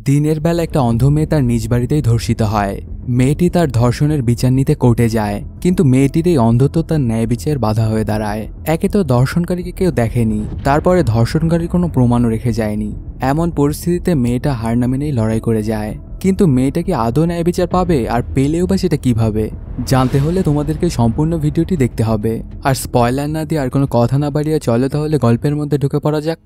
দিনের বেলা একটা অন্ধ মেয়ে তার নিজ বাড়িতেই ধর্ষিত হয়। মেয়েটি তার ধর্ষণের বিচার নিতে কোর্টে যায়, কিন্তু মেয়েটির এই অন্ধত্ব তার ন্যায় বিচারের বাধা হয়ে দাঁড়ায়। একে তো ধর্ষণকারীকে কেউ দেখেনি, তারপরে ধর্ষণকারীর কোনো প্রমাণও রেখে যায়নি। এমন পরিস্থিতিতে মেয়েটা হার না মেনেই লড়াই করে যায়। কিন্তু মেয়েটা কি আদৌ ন্যায় বিচার পাবে, আর পেলেও বা সেটা কিভাবে? জানতে হলে তোমাদেরকে সম্পূর্ণ ভিডিওটি দেখতে হবে। আর স্পয়লার না দিয়ে আর কোনো কথা না বাড়িয়ে চলো তাহলে গল্পের মধ্যে ঢুকে পড়া যাক।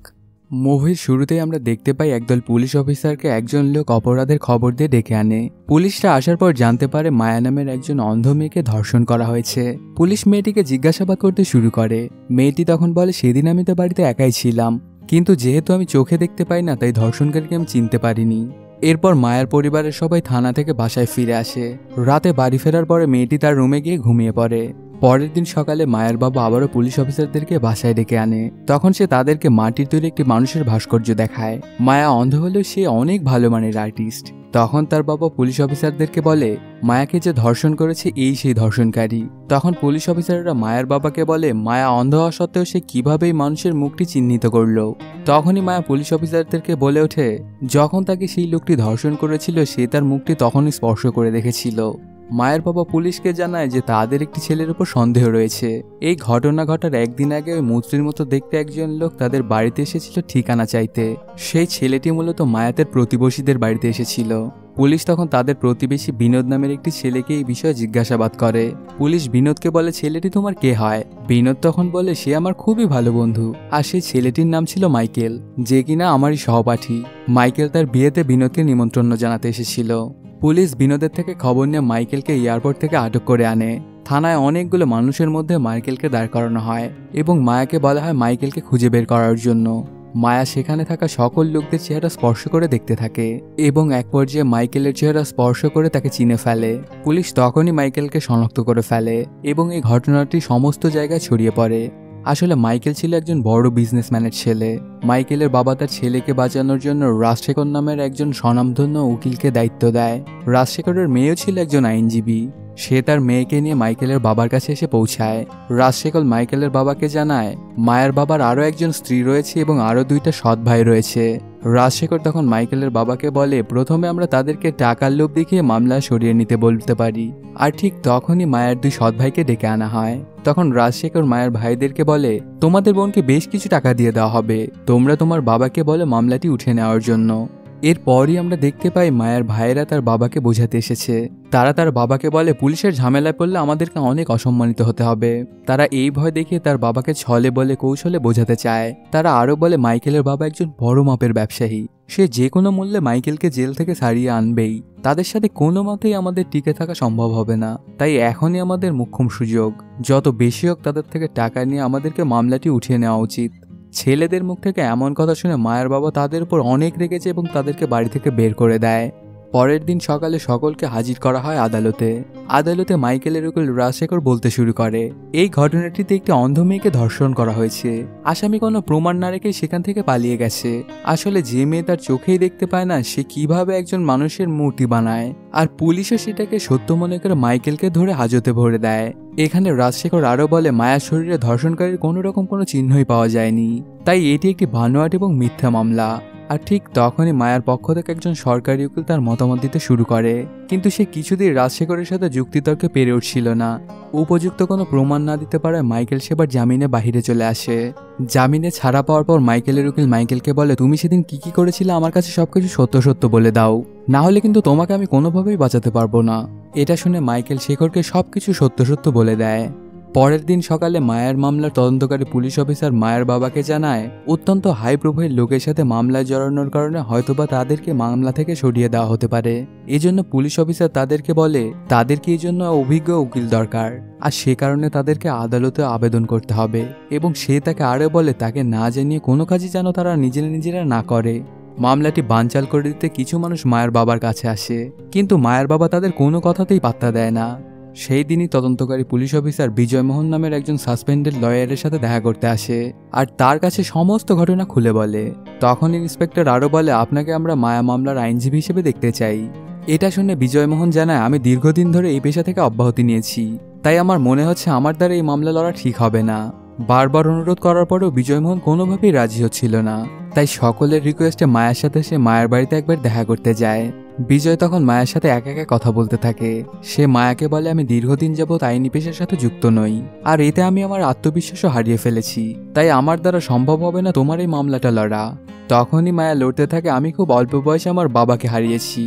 মুভির শুরুতেই আমরা দেখতে পাই একদল পুলিশ অফিসারকে একজন লোক অপরাধের খবর দিয়ে ডেকে আনে। পুলিশরা আসার পর জানতে পারে মায়া নামের একজন অন্ধ মেয়েকে ধর্ষণ করা হয়েছে। পুলিশ মেয়েটিকে জিজ্ঞাসাবাদ করতে শুরু করে। মেয়েটি তখন বলে, সেদিন আমি তো বাড়িতে একাই ছিলাম, কিন্তু যেহেতু আমি চোখে দেখতে পাই না, তাই ধর্ষণকারীকে আমি চিনতে পারিনি। এরপর মায়ের পরিবারের সবাই থানা থেকে বাসায় ফিরে আসে। রাতে বাড়ি ফেরার পরে মেয়েটি তার রুমে গিয়ে ঘুমিয়ে পড়ে। পরের দিন সকালে মায়ের বাবা আবারও পুলিশ অফিসারদেরকে বাসায় ডেকে আনে। তখন সে তাদেরকে মাটির তৈরি একটি মানুষের ভাস্কর্য দেখায়। মায়া অন্ধ হলেও সে অনেক ভালো মানের আর্টিস্ট। তখন তার বাবা পুলিশ অফিসারদেরকে বলে, মায়াকে যে ধর্ষণ করেছে এই সেই ধর্ষণকারী। তখন পুলিশ অফিসাররা মায়ের বাবাকে বলে, মায়া অন্ধ হওয়া সত্ত্বেও সে কিভাবে এই মানুষের মুখটি চিহ্নিত করলো। তখনই মায়া পুলিশ অফিসারদেরকে বলে ওঠে, যখন তাকে সেই লোকটি ধর্ষণ করেছিল সে তার মুখটি তখনই স্পর্শ করে দেখেছিল। মায়ের বাবা পুলিশকে জানায় যে তাদের একটি ছেলের উপর সন্দেহ রয়েছে। এই ঘটনা ঘটার একদিন আগে ওই মূর্তির মতো দেখতে একজন লোক তাদের বাড়িতে এসেছিল ঠিকানা চাইতে। সেই ছেলেটি মূলত মায়াতের প্রতিবেশীদের বাড়িতে এসেছিল। পুলিশ তখন তাদের প্রতিবেশী বিনোদ নামের একটি ছেলেকে এই বিষয়ে জিজ্ঞাসাবাদ করে। পুলিশ বিনোদকে বলে, ছেলেটি তোমার কে হয়? বিনোদ তখন বলে, সে আমার খুবই ভালো বন্ধু, আর সেই ছেলেটির নাম ছিল মাইকেল, যে কিনা আমারই সহপাঠী। মাইকেল তার বিয়েতে বিনোদকে নিমন্ত্রণ জানাতে এসেছিল। পুলিশ বিনোদের থেকে খবর নিয়ে মাইকেলকে এয়ারপোর্ট থেকে আটক করে আনে। থানায় অনেকগুলো মানুষের মধ্যে মাইকেলকে দাঁড় করানো হয় এবং মায়াকে বলা হয় মাইকেলকে খুঁজে বের করার জন্য। মায়া সেখানে থাকা সকল লোকদের চেহারা স্পর্শ করে দেখতে থাকে এবং এক পর্যায়ে মাইকেলের চেহারা স্পর্শ করে তাকে চিনে ফেলে। পুলিশ তখনই মাইকেলকে শনাক্ত করে ফেলে এবং এই ঘটনাটি সমস্ত জায়গায় ছড়িয়ে পড়ে। আসলে মাইকেল ছিল একজন বড় বিজনেসম্যানের ছেলে। মাইকেলের বাবা তার ছেলেকে বাঁচানোর জন্য রাজশেখর নামের একজন স্বনামধন্য উকিলকে দায়িত্ব দেয়। রাজশেখরের মেয়েও ছিল একজন আইনজীবী। সে তার মেয়েকে নিয়ে মাইকেলের বাবার কাছে এসে পৌঁছায়। রাজশেখর মাইকেলের বাবাকে জানায় মায়ের বাবার আরও একজন স্ত্রী রয়েছে এবং আরও 2টা সৎ ভাই রয়েছে। রাজশেখর তখন মাইকেলের বাবাকে বলে, প্রথমে আমরা তাদেরকে টাকার লোভ দেখিয়ে মামলা সরিয়ে নিতে বলতে পারি। আর ঠিক তখনই মায়ের 2 সৎ ভাইকে ডেকে আনা হয়। তখন রাজশেখর মায়ের ভাইদেরকে বলে, তোমাদের বোনকে বেশ কিছু টাকা দিয়ে দেওয়া হবে, তোমরা তোমার বাবাকে বলে মামলাটি উঠে নেওয়ার জন্য। এরপরই আমরা দেখতে পাই মায়ের ভাইয়েরা তার বাবাকে বোঝাতে এসেছে। তারা তার বাবাকে বলে, পুলিশের ঝামেলায় পড়লে আমাদেরকে অনেক অসম্মানিত হতে হবে। তারা এই ভয় দেখিয়ে তার বাবাকে ছলে বলে কৌশলে বোঝাতে চায়। তারা আরও বলে, মাইকেলের বাবা একজন বড় মাপের ব্যবসায়ী, সে যে কোনো মূল্যে মাইকেলকে জেল থেকে ছাড়িয়ে আনবেই। তাদের সাথে কোনো মতেই আমাদের টিকে থাকা সম্ভব হবে না, তাই এখনই আমাদের মোক্ষম সুযোগ। যত বেশি হোক তাদের থেকে টাকা নিয়ে আমাদেরকে মামলাটি উঠিয়ে নেওয়া উচিত। ছেলেদের মুখ থেকে এমন কথা শুনে মায়ের বাবা তাদের উপর অনেক রেগেছে এবং তাদেরকে বাড়ি থেকে বের করে দেয়। পরের দিন সকালে সকলকে হাজির করা হয় আদালতে। আদালতে মাইকেলের উকিল রাজশেখর বলতে শুরু করে, এই ঘটনাটিতে একটি অন্ধ মেয়েকে ধর্ষণ করা হয়েছে। আসামি কোনো প্রমাণ না রেখে সেখান থেকে পালিয়ে গেছে। আসলে যে মেয়ে তার চোখেই দেখতে পায় না, সে কিভাবে একজন মানুষের মূর্তি বানায়? আর পুলিশও সেটাকে সত্য মনে করে মাইকেলকে ধরে হাজতে ভরে দেয়। এখানে রাজশেখর আরও বলে, মায়ার শরীরে ধর্ষণকারীর কোনো রকম কোনো চিহ্নই পাওয়া যায়নি, তাই এটি একটি বানোয়াট এবং মিথ্যা মামলা। আর ঠিক তখনই মায়ার পক্ষ থেকে একজন সরকারি উকিল তার মতামত দিতে শুরু করে, কিন্তু সে কিছুদিন রাজশেখরের সাথে যুক্তিতর্কে পেরে উঠছিল না। উপযুক্ত কোনো প্রমাণ না দিতে পারায় মাইকেল সেবার জামিনে বাহিরে চলে আসে। জামিনে ছাড়া পাওয়ার পর মাইকেলের উকিল মাইকেলকে বলে, তুমি সেদিন কি কি করেছিলে আমার কাছে সবকিছু সত্য সত্য বলে দাও, না হলে কিন্তু তোমাকে আমি কোনোভাবেই বাঁচাতে পারবো না। এটা শুনে মাইকেল শেখরকে সবকিছু সত্য সত্য বলে দেয়। পরের দিন সকালে মায়ের মামলার তদন্তকারী পুলিশ অফিসার মায়ের বাবাকে জানায়, অত্যন্ত হাই প্রোফাইল লোকের সাথে মামলায় জড়ানোর কারণে হয়তোবা তাদেরকে মামলা থেকে সরিয়ে দেওয়া হতে পারে। এজন্য পুলিশ অফিসার তাদেরকে বলে তাদেরকে এই জন্য অভিজ্ঞ উকিল দরকার, আর সে কারণে তাদেরকে আদালতে আবেদন করতে হবে। এবং সে তাকে আরও বলে তাকে না জানিয়ে কোনো কাজই যেন তারা নিজেরা না করে। মামলাটি বানচাল করে দিতে কিছু মানুষ মায়ের বাবার কাছে আসে, কিন্তু মায়ের বাবা তাদের কোনো কথাতেই পাত্তা দেয় না। সেই দিনই তদন্তকারী পুলিশ অফিসার বিজয় মোহন নামের একজন সাসপেন্ডেড লয়ারের সাথে দেখা করতে আসে আর তার কাছে সমস্ত ঘটনা খুলে বলে। তখন ইন্সপেক্টর আরও বলে, আপনাকে আমরা মায়া মামলার আইনজীবী হিসেবে দেখতে চাই। এটা শুনে বিজয় মোহন জানায়, আমি দীর্ঘদিন ধরে এই পেশা থেকে অব্যাহতি নিয়েছি, তাই আমার মনে হচ্ছে আমার দ্বারা এই মামলা লড়া ঠিক হবে না। বারবার অনুরোধ করার পরেও বিজয়মোহন কোনোভাবেই রাজি হচ্ছিল না। তাই সকলের রিকোয়েস্টে মায়ের সাথে সে মায়ের বাড়িতে একবার দেখা করতে যায়। বিজয় তখন মায়ের সাথে একা একা কথা বলতে থাকে। সে মায়াকে বলে, আমি দীর্ঘদিন যাবৎ আইনি পেশার সাথে যুক্ত নই, আর এতে আমি আমার আত্মবিশ্বাসও হারিয়ে ফেলেছি। তাই আমার দ্বারা সম্ভব হবে না তোমার এই মামলাটা লড়া। তখনই মায়া লড়তে থাকে, আমি খুব অল্প বয়সে আমার বাবাকে হারিয়েছি,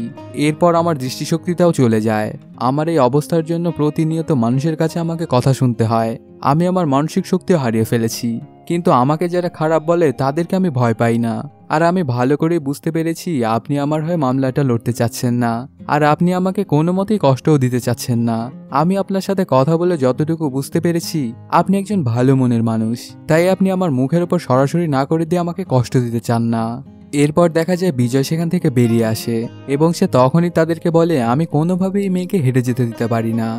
এরপর আমার দৃষ্টিশক্তিটাও চলে যায়। আমার এই অবস্থার জন্য প্রতিনিয়ত মানুষের কাছে আমাকে কথা শুনতে হয়। আমি আমার মানসিক শক্তিও হারিয়ে ফেলেছি, কিন্তু আমাকে যারা খারাপ বলে তাদেরকে আমি ভয় পাই না। আর আমি ভালো করে বুঝতে পেরেছি আপনি আমার হয়ে মামলাটা লড়তে চাচ্ছেন না, আর আপনি আমাকে কোনো মতেই কষ্টও দিতে চাচ্ছেন না। আমি আপনার সাথে কথা বলে যতটুকু বুঝতে পেরেছি আপনি একজন ভালো মনের মানুষ, তাই আপনি আমার মুখের ওপর সরাসরি না করে দিয়ে আমাকে কষ্ট দিতে চান না। এরপর দেখা যায় বিজয় সেখান থেকে বেরিয়ে আসে এবং সে তখনই তাদেরকে বলে, আমি কোনোভাবেই মেয়েকে হেঁটে যেতে দিতে পারি না।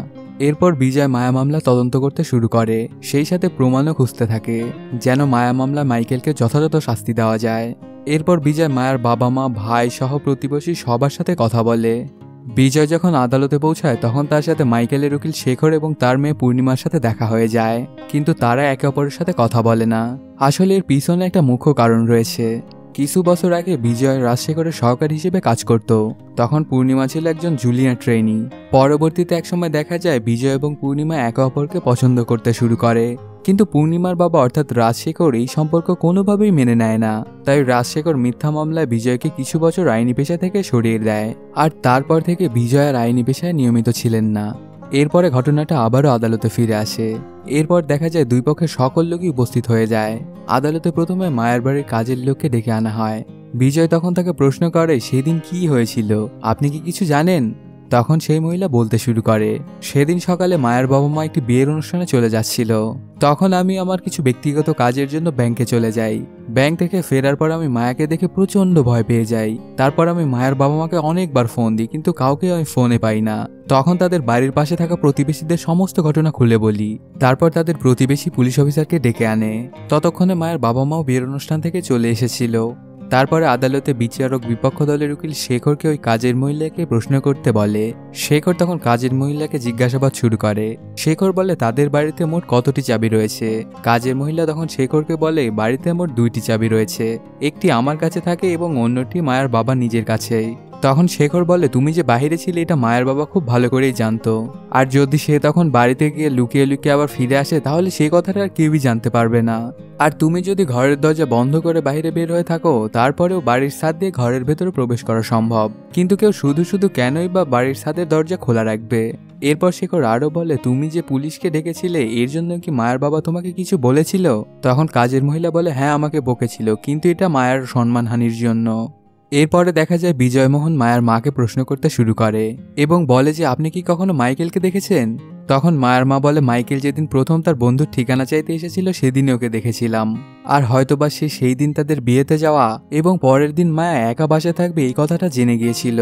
এরপর বিজয় মায়া মামলা তদন্ত করতে শুরু করে, সেই সাথে প্রমাণও খুঁজতে থাকে যেন মায়া মামলা মাইকেলকে যথাযথ শাস্তি দেওয়া যায়। এরপর বিজয় মায়ের বাবা মা ভাই সহ প্রতিবেশী সবার সাথে কথা বলে। বিজয় যখন আদালতে পৌঁছায় তখন তার সাথে মাইকেলের উকিল শেখর এবং তার মেয়ে পূর্ণিমার সাথে দেখা হয়ে যায়, কিন্তু তারা একে অপরের সাথে কথা বলে না। আসলে এর পিছনে একটা মুখ্য কারণ রয়েছে। কিছু বছর আগে বিজয় রাজশেখরের সহকারী হিসেবে কাজ করত। তখন পূর্ণিমা ছিল একজন জুনিয়র ট্রেনি। পরবর্তীতে একসময় দেখা যায় বিজয় এবং পূর্ণিমা একে অপরকে পছন্দ করতে শুরু করে, কিন্তু পূর্ণিমার বাবা অর্থাৎ রাজশেখর এই সম্পর্ক কোনোভাবেই মেনে নেয় না। তাই রাজশেখর মিথ্যা মামলায় বিজয়কে কিছু বছর আইনি পেশা থেকে সরিয়ে দেয়, আর তারপর থেকে বিজয় আর আইনি পেশায় নিয়মিত ছিলেন না। এরপরে ঘটনাটা আবারও আদালতে ফিরে আসে। এরপর দেখা যায় দুই পক্ষের সকল লোকই উপস্থিত হয়ে যায়। আদালতে প্রথমে মায়ের বাড়ির কাজের লোককে ডেকে আনা হয়। বিজয় তখন তাকে প্রশ্ন করে, সেদিন কি হয়েছিল, আপনি কি কিছু জানেন? তখন সেই মহিলা বলতে শুরু করে, সেদিন সকালে মায়ের বাবা মা একটি বিয়ের অনুষ্ঠানে চলে যাচ্ছিল। তখন আমি আমার কিছু ব্যক্তিগত কাজের জন্য ব্যাংকে চলে যাই। ব্যাংক থেকে ফেরার পর আমি মায়াকে দেখে প্রচন্ড ভয় পেয়ে যাই। তারপর আমি মায়ের বাবা মাকে অনেকবার ফোন দিই, কিন্তু কাউকে আমি ফোনে পাই না। তখন তাদের বাড়ির পাশে থাকা প্রতিবেশীদের সমস্ত ঘটনা খুলে বলি। তারপর তাদের প্রতিবেশী পুলিশ অফিসারকে ডেকে আনে। ততক্ষণে মায়ের বাবা মাও বিয়ের অনুষ্ঠান থেকে চলে এসেছিল। তারপরে আদালতে বিচারক বিপক্ষ দলের উকিল শেখরকে ওই কাজের মহিলাকে প্রশ্ন করতে বলে। শেখর তখন কাজের মহিলাকে জিজ্ঞাসাবাদ শুরু করে। শেখর বলে তাদের বাড়িতে মোট কতটি চাবি রয়েছে। কাজের মহিলা তখন শেখরকে বলে, বাড়িতে মোট 2টি চাবি রয়েছে, একটি আমার কাছে থাকে এবং অন্যটি মায়ের বাবা নিজের কাছেই। তখন শেখর বলে, তুমি যে বাইরে ছিলে এটা মায়ের বাবা খুব ভালো করেই জানতো, আর যদি সে তখন বাড়িতে গিয়ে লুকিয়ে লুকিয়ে আবার ফিরে আসে তাহলে সেই কথাটা আর কেউই জানতে পারবে না। আর তুমি যদি ঘরের দরজা বন্ধ করে বাইরে বের হয়ে থাকো তারপরেও বাড়ির ছাদ দিয়ে ঘরের ভেতরে প্রবেশ করা সম্ভব, কিন্তু কেউ শুধু শুধু কেনই বা বাড়ির ছাদের দরজা খোলা রাখবে। এরপর শেখর আরো বলে, তুমি যে পুলিশকে ডেকেছিলে এর জন্য কি মায়ের বাবা তোমাকে কিছু বলেছিল? তখন কাজের মহিলা বলে, হ্যাঁ আমাকে বকেছিল, কিন্তু এটা মায়ের সম্মানহানির জন্য। এরপরে দেখা যায় বিজয়মোহন মায়ের মাকে প্রশ্ন করতে শুরু করে এবং বলে যে, আপনি কি কখনো মাইকেলকে দেখেছেন? তখন মায়ের মা বলে, মাইকেল যেদিন প্রথম তার বন্ধুর ঠিকানা চাইতে এসেছিল সেদিনই ওকে দেখেছিলাম, আর হয়তোবা সে সেই দিন তাদের বিয়েতে যাওয়া এবং পরের দিন মায়া একা বাসায় থাকবে এই কথাটা জেনে গিয়েছিল।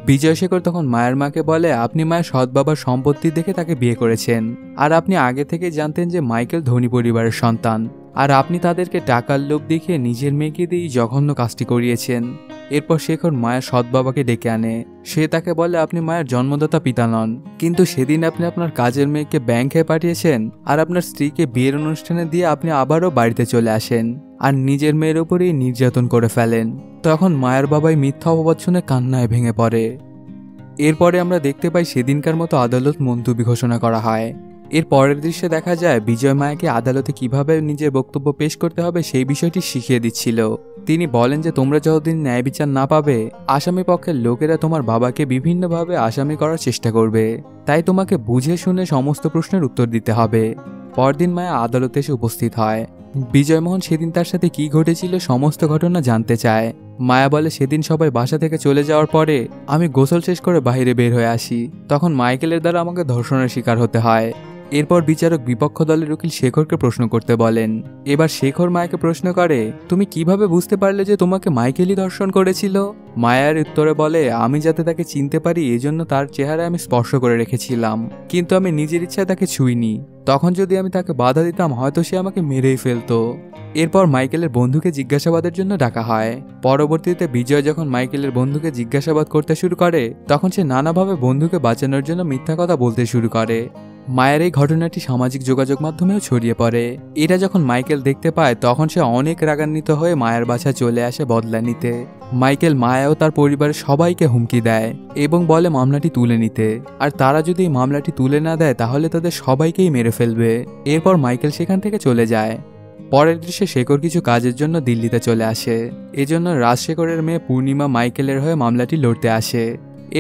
বিজয়শেখর তখন মায়ের মাকে বলে, আপনি মায়ের সৎ বাবার সম্পত্তি দেখে তাকে বিয়ে করেছেন, আর আপনি আগে থেকে জানতেন যে মাইকেল ধনী পরিবারের সন্তান, আর আপনি তাদেরকে টাকার লোভ দেখিয়ে নিজের মেয়েকে দিয়ে জঘন্য কাজটি করিয়েছেন। এরপর শেখর মায়ের সৎ বাবাকে ডেকে আনে। সে তাকে বলে, আপনি মায়ের জন্মদাতা পিতা নন, কিন্তু সেদিন আপনি আপনার কাজের মেয়েকে ব্যাংকে পাঠিয়েছেন, আর আপনার স্ত্রীকে বিয়ের অনুষ্ঠানে দিয়ে আপনি আবারও বাড়িতে চলে আসেন আর নিজের মেয়ের উপরেই নির্যাতন করে ফেলেন। তখন মায়ের বাবাই মিথ্যা অপবাদ শুনে কান্নায় ভেঙে পড়ে। এরপরে আমরা দেখতে পাই সেদিনকার মতো আদালত মুলতবি ঘোষণা করা হয়। এর পরের দৃশ্যে দেখা যায় বিজয় মায়াকে আদালতে কিভাবে নিজের বক্তব্য পেশ করতে হবে সেই বিষয়টি শিখিয়ে দিচ্ছিল। তিনি বলেন যে, তোমরা যতদিন ন্যায় বিচার না পাবে আসামি পক্ষের লোকেরা তোমার বাবাকে বিভিন্নভাবে আসামি করার চেষ্টা করবে, তাই তোমাকে বুঝে শুনে সমস্ত প্রশ্নের উত্তর দিতে হবে। পরদিন মায়া আদালতে এসে উপস্থিত হয়। বিজয়মোহন সেদিন তার সাথে কি ঘটেছিল সমস্ত ঘটনা জানতে চায়। মায়া বলে, সেদিন সবাই বাসা থেকে চলে যাওয়ার পরে আমি গোসল শেষ করে বাইরে বের হয়ে আসি, তখন মাইকেলের দ্বারা আমাকে ধর্ষণের শিকার হতে হয়। এরপর বিচারক বিপক্ষ দলের উকিল শেখরকে প্রশ্ন করতে বলেন। এবার শেখর মায়াকে প্রশ্ন করে, তুমি কিভাবে বুঝতে পারলে যে তোমাকে মাইকেলই ধর্ষণ করেছিল? মায়ার উত্তরে বলে, আমি যাতে তাকে চিনতে পারি এজন্য তার চেহারা আমি স্পর্শ করে রেখেছিলাম, কিন্তু আমি নিজের ইচ্ছায় তাকে ছুঁইনি। তখন যদি আমি তাকে বাধা দিতাম হয়তো সে আমাকে মেরেই ফেলতো। এরপর মাইকেলের বন্ধুকে জিজ্ঞাসাবাদের জন্য ডাকা হয়। পরবর্তীতে বিজয় যখন মাইকেলের বন্ধুকে জিজ্ঞাসাবাদ করতে শুরু করে তখন সে নানাভাবে বন্ধুকে বাঁচানোর জন্য মিথ্যা কথা বলতে শুরু করে। মায়ের এই ঘটনাটি সামাজিক যোগাযোগ মাধ্যমেও ছড়িয়ে পড়ে। এটা যখন মাইকেল দেখতে পায় তখন সে অনেক রাগান্বিত হয়ে মায়ের বাসায় চলে আসে বদলা নিতে। মাইকেল মায়া ও তার পরিবারের সবাইকে হুমকি দেয় এবং বলে মামলাটি তুলে নিতে, আর তারা যদি এই মামলাটি তুলে না দেয় তাহলে তাদের সবাইকেই মেরে ফেলবে। এরপর মাইকেল সেখান থেকে চলে যায়। পরের দৃশ্যে শেখর কিছু কাজের জন্য দিল্লিতে চলে আসে। এজন্য রাজশেখরের মেয়ে পূর্ণিমা মাইকেলের হয়ে মামলাটি লড়তে আসে।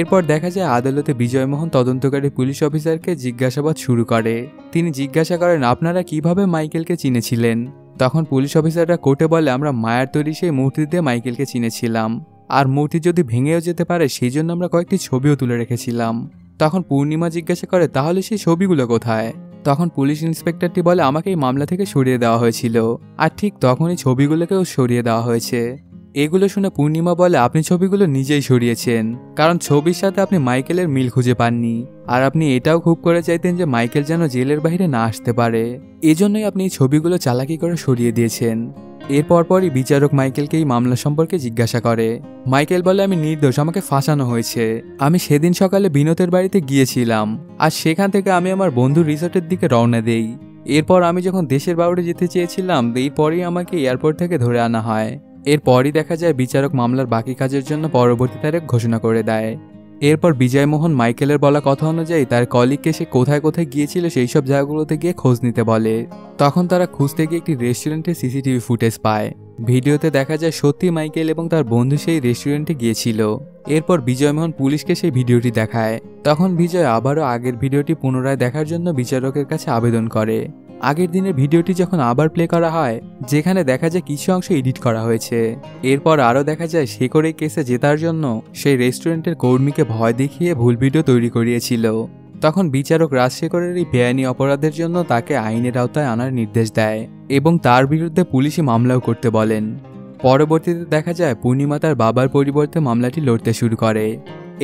এরপর দেখা যায় আদালতে বিজয়মোহন তদন্তকারী পুলিশ অফিসারকে জিজ্ঞাসাবাদ শুরু করে। তিনি জিজ্ঞাসা করেন, আপনারা কিভাবে মাইকেলকে চিনেছিলেন? তখন পুলিশ অফিসাররা কোর্টে বলে, আমরা মায়ের তৈরি সেই মূর্তি দিয়ে মাইকেলকে চিনেছিলাম, আর মূর্তি যদি ভেঙেও যেতে পারে সেই জন্য আমরা কয়েকটি ছবিও তুলে রেখেছিলাম। তখন পূর্ণিমা জিজ্ঞাসা করে, তাহলে সেই ছবিগুলো কোথায়? তখন পুলিশ ইন্সপেক্টরটি বলে, আমাকে এই মামলা থেকে সরিয়ে দেওয়া হয়েছিল, আর ঠিক তখনই ছবিগুলোকেও সরিয়ে দেওয়া হয়েছে। এগুলো শুনে পূর্ণিমা বলে, আপনি ছবিগুলো নিজেই সরিয়েছেন, কারণ ছবির সাথে আপনি মাইকেলের মিল খুঁজে পাননি, আর আপনি এটাও খুব করে চাইতেন যে মাইকেল যেন জেলের বাইরে না আসতে পারে, এজন্যই আপনি এই ছবিগুলো চালাকি করে সরিয়ে দিয়েছেন। এরপর পরই বিচারক মাইকেলকে এই মামলা সম্পর্কে জিজ্ঞাসা করে। মাইকেল বলে, আমি নির্দোষ, আমাকে ফাঁসানো হয়েছে। আমি সেদিন সকালে বিনোদের বাড়িতে গিয়েছিলাম, আর সেখান থেকে আমি আমার বন্ধুর রিসোর্টের দিকে রওনা দেই। এরপর আমি যখন দেশের বাইরে যেতে চেয়েছিলাম, এরপরই আমাকে এয়ারপোর্ট থেকে ধরে আনা হয়। এরপরই দেখা যায় বিচারক মামলার বাকি কাজের জন্য পরবর্তী তারিখ ঘোষণা করে দেয়। এরপর বিজয়মোহন মাইকেলের বলা কথা অনুযায়ী তার কলিগকে সে কোথায় কোথায় গিয়েছিল সেই সব জায়গাগুলোতে গিয়ে খোঁজ নিতে বলে। তখন তারা খুঁজতে গিয়ে একটি রেস্টুরেন্টের সিসিটিভি ফুটেজ পায়। ভিডিওতে দেখা যায় সত্যি মাইকেল এবং তার বন্ধু সেই রেস্টুরেন্টে গিয়েছিল। এরপর বিজয়মোহন পুলিশকে সেই ভিডিওটি দেখায়। তখন বিজয় আবারও আগের ভিডিওটি পুনরায় দেখার জন্য বিচারকের কাছে আবেদন করে। আগের দিনের ভিডিওটি যখন আবার প্লে করা হয়, যেখানে দেখা যায় কিছু অংশ এডিট করা হয়েছে। এরপর আরও দেখা যায় শেখর এই কেসে জেতার জন্য সেই রেস্টুরেন্টের কর্মীকে ভয় দেখিয়ে ভুল ভিডিও তৈরি করিয়েছিল। তখন বিচারক রাজশেখরের এই বেআইনি অপরাধের জন্য তাকে আইনের আওতায় আনার নির্দেশ দেয় এবং তার বিরুদ্ধে পুলিশি মামলাও করতে বলেন। পরবর্তীতে দেখা যায় পূর্ণিমা তার বাবার পরিবর্তে মামলাটি লড়তে শুরু করে।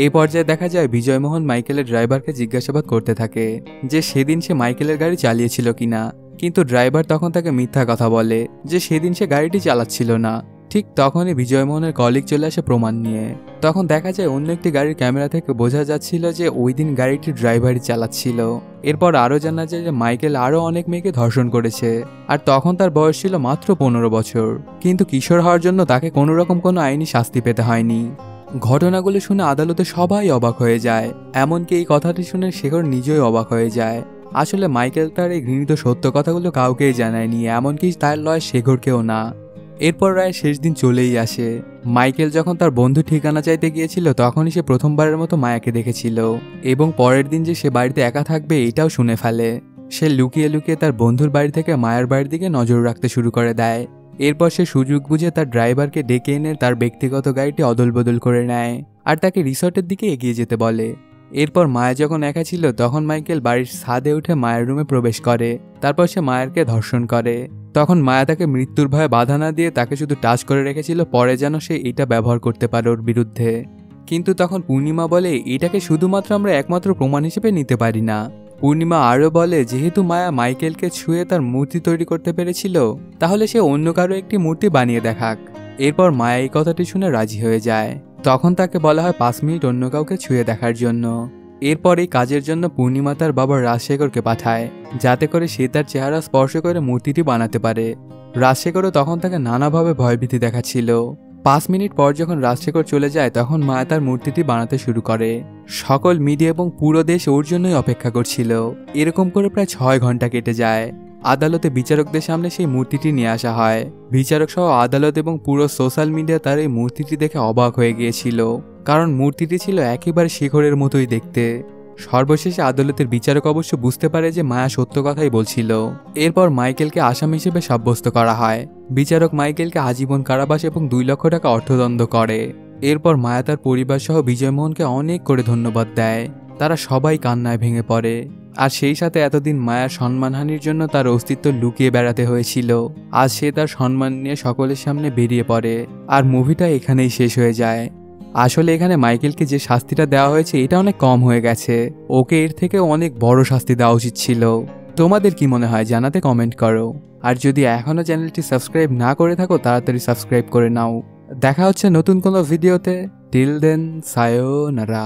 এই পর্যায়ে দেখা যায় বিজয়মোহন মাইকেলের ড্রাইভারকে জিজ্ঞাসাবাদ করতে থাকে যে সেদিন সে মাইকেলের গাড়ি চালিয়েছিল কিনা, কিন্তু ড্রাইভার তখন তাকে মিথ্যা কথা বলে যে সেদিন সে গাড়িটি চালাচ্ছিল না। ঠিক তখনই বিজয়মোহনের কলিগ চলে আসে প্রমাণ নিয়ে। তখন দেখা যায় অন্য একটি গাড়ির ক্যামেরা থেকে বোঝা যাচ্ছিল যে ওই দিন গাড়িটি ড্রাইভারই চালাচ্ছিল। এরপর আরও জানা যায় যে মাইকেল আরও অনেক মেয়েকে ধর্ষণ করেছে, আর তখন তার বয়স ছিল মাত্র 15 বছর, কিন্তু কিশোর হওয়ার জন্য তাকে কোনোরকম কোনো আইনি শাস্তি পেতে হয়নি। ঘটনাগুলো শুনে আদালতে সবাই অবাক হয়ে যায়, এমনকি এই কথাটি শুনে শেখর নিজেই অবাক হয়ে যায়। আসলে মাইকেল তার এই ঘৃণিত সত্য কথাগুলো কাউকেই জানায়নি, এমনকি তার লয় শেখরকেও না। এরপর রায় শেষ দিন চলেই আসে। মাইকেল যখন তার বন্ধু ঠিকানা চাইতে গিয়েছিল তখনই সে প্রথমবারের মতো মায়াকে দেখেছিল এবং পরের দিন যে সে বাড়িতে একা থাকবে এটাও শুনে ফেলে। সে লুকিয়ে লুকিয়ে তার বন্ধুর বাড়ি থেকে মায়ের বাড়ির দিকে নজর রাখতে শুরু করে দেয়। এরপর সে সুযোগ বুঝে তার ড্রাইভারকে ডেকে এনে তার ব্যক্তিগত গাড়িটি অদল বদল করে নেয় আর তাকে রিসর্টের দিকে এগিয়ে যেতে বলে। এরপর মায়া যখন একা ছিল তখন মাইকেল বাড়ির ছাদে উঠে মায়ের রুমে প্রবেশ করে। তারপর সে মায়েরকে ধর্ষণ করে। তখন মায়া তাকে মৃত্যুর ভয়ে বাধা না দিয়ে তাকে শুধু টাচ করে রেখেছিল, পরে যেন সে এটা ব্যবহার করতে পারে ওর বিরুদ্ধে। কিন্তু তখন পূর্ণিমা বলে এটাকে শুধুমাত্র আমরা একমাত্র প্রমাণ হিসেবে নিতে পারি না। পূর্ণিমা আরও বলে যেহেতু মায়া মাইকেলকে ছুঁয়ে তার মূর্তি তৈরি করতে পেরেছিল তাহলে সে অন্য কারো একটি মূর্তি বানিয়ে দেখাক। এরপর মায়া এই কথাটি শুনে রাজি হয়ে যায়। তখন তাকে বলা হয় 5 মিনিট অন্য কাউকে ছুঁয়ে দেখার জন্য। এরপর এই কাজের জন্য পূর্ণিমা তার বাবা রাজশেখরকে পাঠায় যাতে করে সে তার চেহারা স্পর্শ করে মূর্তিটি বানাতে পারে। রাজশেখরও তখন তাকে নানাভাবে ভয়ভীতি দেখাচ্ছিল। 5 মিনিট পর যখন রাজশেখর চলে যায় তখন মায়া তার মূর্তিটি বানাতে শুরু করে। সকল মিডিয়া এবং পুরো দেশ ওর জন্যই অপেক্ষা করছিল। এরকম করে প্রায় 6 ঘন্টা কেটে যায়। আদালতে বিচারকদের সামনে সেই মূর্তিটি নিয়ে আসা হয়। বিচারক সহ আদালত এবং পুরো সোশ্যাল মিডিয়া তার এই মূর্তিটি দেখে অবাক হয়ে গিয়েছিল, কারণ মূর্তিটি ছিল একেবারে শেখরের মতোই দেখতে। সর্বশেষে আদালতের বিচারক অবশ্য বুঝতে পারে যে মায়া সত্য কথাই বলছিল। এরপর মাইকেলকে আসামি হিসেবে সাব্যস্ত করা হয়। বিচারক মাইকেলকে আজীবন কারাবাস এবং 2 লক্ষ টাকা অর্থদণ্ড করে। এরপর মায়া তার পরিবার সহ বিজয়মোহনকে অনেক করে ধন্যবাদ দেয়। তারা সবাই কান্নায় ভেঙে পড়ে। আর সেই সাথে এতদিন মায়ার সম্মানহানির জন্য তার অস্তিত্ব লুকিয়ে বেড়াতে হয়েছিল, আজ সে তার সম্মান নিয়ে সকলের সামনে বেরিয়ে পড়ে। আর মুভিটা এখানেই শেষ হয়ে যায়। আসলে এখানে মাইকেলকে যে শাস্তিটা দেওয়া হয়েছে এটা অনেক কম হয়ে গেছে, ওকে এর থেকে অনেক বড় শাস্তি দেওয়া উচিত ছিল। তোমাদের কি মনে হয় জানাতে কমেন্ট করো। আর যদি এখনো চ্যানেলটি সাবস্ক্রাইব না করে থাকো তাড়াতাড়ি সাবস্ক্রাইব করে নাও। দেখা হচ্ছে নতুন কোনো ভিডিওতে। Till then, সায়োনারা।